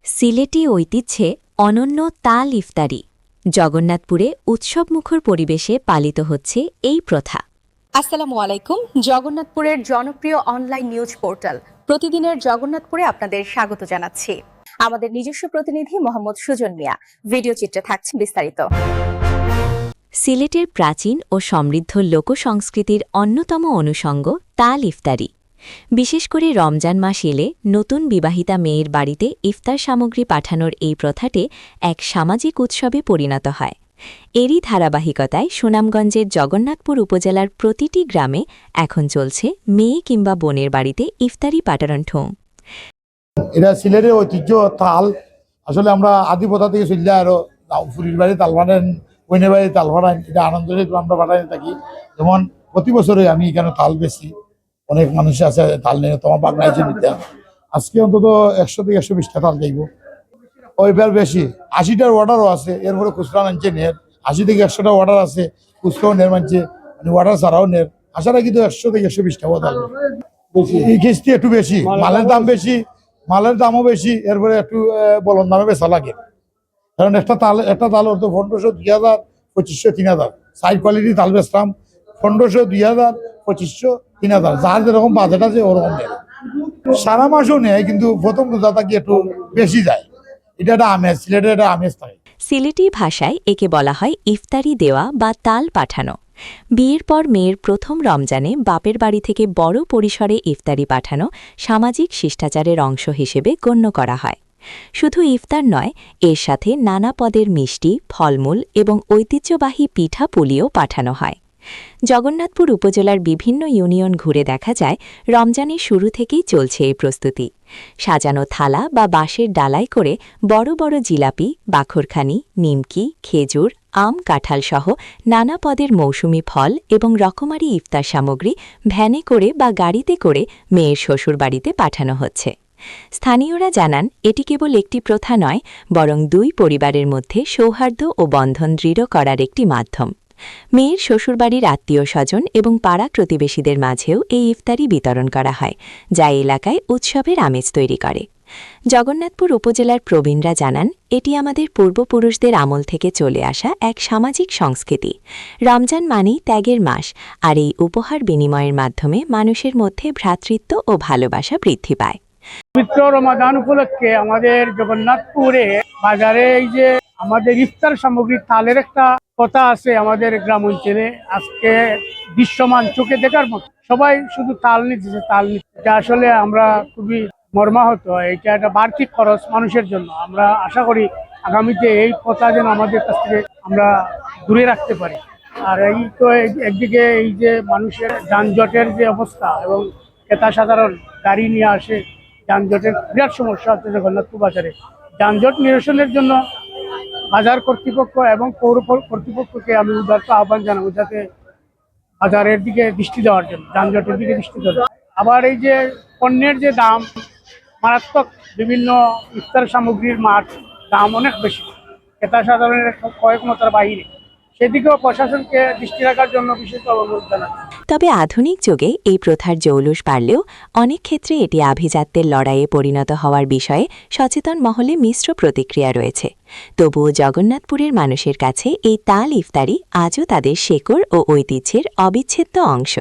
সিলেটি ঐতিহ্যে অনন্য তাল ইফতারি জগন্নাথপুরে উৎসবমুখর পরিবেশে পালিত হচ্ছে এই প্রথা। আসসালামু আলাইকুম। জগন্নাথপুরের জনপ্রিয় অনলাইন নিউজ পোর্টাল প্রতিদিনের জগন্নাথপুরে আপনাদের স্বাগত জানাচ্ছি। আমাদের নিজস্ব প্রতিনিধি মোহাম্মদ সুজন মিয়া, ভিডিও চিত্রে থাকছে বিস্তারিত। সিলেটের প্রাচীন ও সমৃদ্ধ লোকসংস্কৃতির অন্যতম অনুষঙ্গ তাল ইফতারি। বিশেষ করে রমজান মাস এলে নতুন বিবাহিতা মেয়ের বাড়িতে ইফতার সামগ্রী পাঠানোর এই প্রথাটি এক সামাজিক উৎসবে পরিণত হয়। এরই ধারাবাহিকতায় সুনামগঞ্জের জগন্নাথপুর উপজেলার প্রতিটি গ্রামে এখন চলছে মেয়ে কিংবা বোনের বাড়িতে ইফতারি পাঠানোর ঠোঁ। এটা সিলেটের ঐতিহ্য তাল। আসলে আমরা আদি প্রথা থেকে চললে আরো ফুরির বাড়ি তাল ফাটান, বইনের বাড়ি তাল ফাটান, এটা আনন্দ আমরা পাঠাই থাকি। যেমন প্রতি বছরে আমি এখানে তাল বেশি, অনেক মানুষ আছে তাল নিয়ে তোমার বাগনা এসে নিতে। আজকে অন্তত 100 থেকে 120টা তাল চাইব, ওইবার বেশি 80টার অর্ডারও আছে। এরপরে খুচরা মানছে নের 80 থেকে 100টা অর্ডার আছে, খুচরাও নের মানছে, মানে অর্ডার ছাড়াও নের। আশা রাখি তো 100 থেকে 120টা তাল। এই কিস্তি একটু বেশি, মালের দাম বেশি, মালের দামও বেশি, এরপরে একটু বলন দামে বেচা লাগে। কারণ একটা তাল হতো 1500, 2000, 2500, 3000। সাইড কোয়ালিটি তাল বেচতাম 1500, 2000, 2500, 3000। যার যেরকম বাজেট আছে ওরকম নেয়। সারা মাসও নেয়, কিন্তু প্রথম রোজা থাকি একটু বেশি যায়। এটা একটা আমেজ, সিলেটের একটা আমেজ থাকে। সিলেটি ভাষায় একে বলা হয় ইফতারি দেওয়া বা তাল পাঠানো। বিয়ের পর মেয়ের প্রথম রমজানে বাপের বাড়ি থেকে বড় পরিসরে ইফতারি পাঠানো সামাজিক শিষ্টাচারের অংশ হিসেবে গণ্য করা হয়। শুধু ইফতার নয়, এর সাথে নানা পদের মিষ্টি, ফলমূল এবং ঐতিহ্যবাহী পিঠা পুলিও পাঠানো হয়। জগন্নাথপুর উপজেলার বিভিন্ন ইউনিয়ন ঘুরে দেখা যায় রমজানের শুরু থেকেই চলছে এই প্রস্তুতি। সাজানো থালা বা বাঁশের ডালায় করে বড় বড় জিলাপি, বাখরখানি, নিমকি, খেজুর, আম, কাঁঠাল সহ নানা পদের মৌসুমি ফল এবং রকমারি ইফতার সামগ্রী ভ্যানে করে বা গাড়িতে করে মেয়ের শ্বশুরবাড়িতে পাঠানো হচ্ছে। স্থানীয়রা জানান, এটি কেবল একটি প্রথা নয়, বরং দুই পরিবারের মধ্যে সৌহার্দ্য ও বন্ধন দৃঢ় করার একটি মাধ্যম। মেয়ের শ্বশুরবাড়ির আত্মীয় স্বজন এবং পাড়া প্রতিবেশীদের মাঝেও এই ইফতারি বিতরণ করা হয়, যা এলাকায় উৎসবের আমেজ তৈরি করে। জগন্নাথপুর উপজেলার প্রবীণরা জানান, এটি আমাদের পূর্বপুরুষদের আমল থেকে চলে আসা এক সামাজিক সংস্কৃতি। রমজান মানেই ত্যাগের মাস, আর এই উপহার বিনিময়ের মাধ্যমে মানুষের মধ্যে ভ্রাতৃত্ব ও ভালোবাসা বৃদ্ধি পায়। পবিত্র রমাদান উপলক্ষে আমাদের জগন্নাথপুরে বাজারে এই যে আমাদের ইফতার সামগ্রী তালের একটা কথা আছে আমাদের গ্রাম অঞ্চলে। আজকে দৃশ্যমান চোখে দেখার মতো সবাই শুধু তাল নিতেছে, তাল নিচ্ছে। এটা আসলে আমরা খুবই মর্মাহত। এটা একটা বাড়তি খরচ মানুষের জন্য। আমরা আশা করি আগামীতে এই কথা যেন আমাদের কাছ থেকে আমরা দূরে রাখতে পারি। আর এই তো একদিকে এই যে মানুষের যানজটের যে অবস্থা এবং ক্রেতা সাধারণ গাড়ি নিয়ে আসে, যানজটের বিরাট সমস্যা আছে জগন্নাথপুর বাজারে। যানজট নিরসনের জন্য বাজার কর্তৃপক্ষ এবং পৌর কর্তৃপক্ষকে আমি উদারত আহ্বান জানাবো যাতে বাজারের দিকে দৃষ্টি দেওয়ার জন্য, যানজটের দিকে দৃষ্টি দেওয়ার। আবার এই যে পণ্যের যে দাম মারাত্মক, বিভিন্ন ইফতার সামগ্রীর দাম অনেক বেশি, ক্রেতা সাধারণের ক্রয় ক্ষমতার বাইরে, সেদিকেও প্রশাসনকে দৃষ্টি রাখার জন্য বিশেষ অনুরোধ জানাচ্ছি। তবে আধুনিক যুগে এই প্রথার জৌলুস বাড়লেও অনেক ক্ষেত্রে এটি আভিজাত্যের লড়াইয়ে পরিণত হওয়ার বিষয়ে সচেতন মহলে মিশ্র প্রতিক্রিয়া রয়েছে। তবুও জগন্নাথপুরের মানুষের কাছে এই তাল ইফতারি আজও তাদের শেকড় ও ঐতিহ্যের অবিচ্ছেদ্য অংশ।